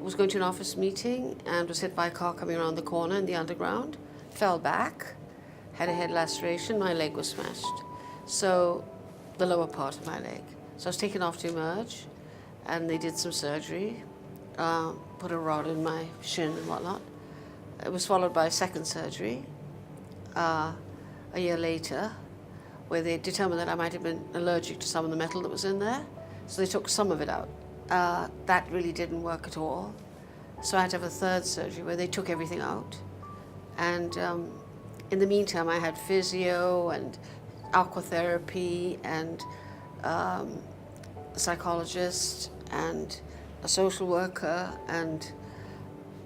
was going to an office meeting and was hit by a car coming around the corner in the underground, fell back, had a head laceration, my leg was smashed. So the lower part of my leg. So I was taken off to emerge, and they did some surgery, put a rod in my shin and whatnot. It was followed by a second surgery a year later, where they determined that I might have been allergic to some of the metal that was in there. So they took some of it out. That really didn't work at all. So I had to have a third surgery where they took everything out. And in the meantime, I had physio and aquatherapy and a psychologist and a social worker and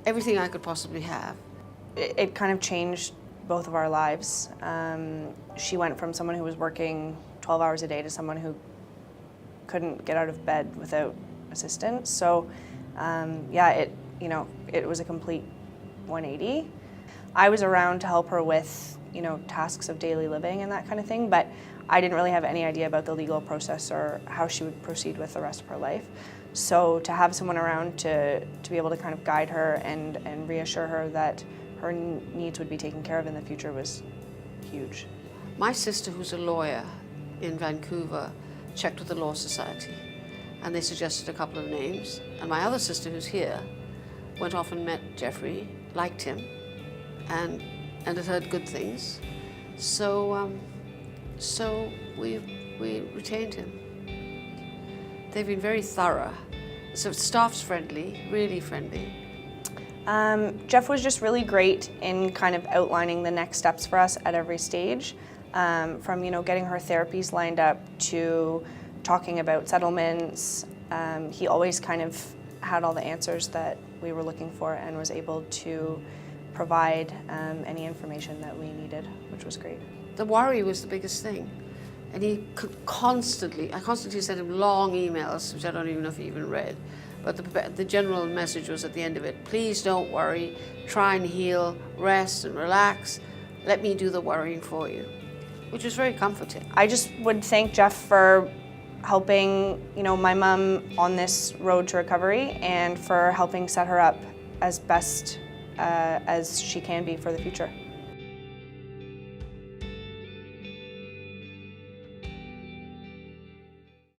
everything I could possibly have. It kind of changed both of our lives. She went from someone who was working 12 hours a day to someone who couldn't get out of bed without assistance. So it was a complete 180. I was around to help her with, tasks of daily living and that kind of thing, but I didn't really have any idea about the legal process or how she would proceed with the rest of her life. So to have someone around to be able to kind of guide her and reassure her that her needs would be taken care of in the future was huge. My sister, who's a lawyer in Vancouver, checked with the Law Society, and they suggested a couple of names. And my other sister, who's here, went off and met Jeffrey, liked him, and had heard good things. So we retained him. They've been very thorough. So staff's friendly, really friendly. Jeff was just really great in kind of outlining the next steps for us at every stage, from getting her therapies lined up to talking about settlements. He always kind of had all the answers that we were looking for and was able to provide any information that we needed, which was great. The worry was the biggest thing. And he could I constantly sent him long emails, which I don't even know if he even read. But the general message was at the end of it, please don't worry, try and heal, rest and relax. Let me do the worrying for you, which was very comforting. I just would thank Jeff for helping, my mom on this road to recovery and for helping set her up as best as she can be for the future.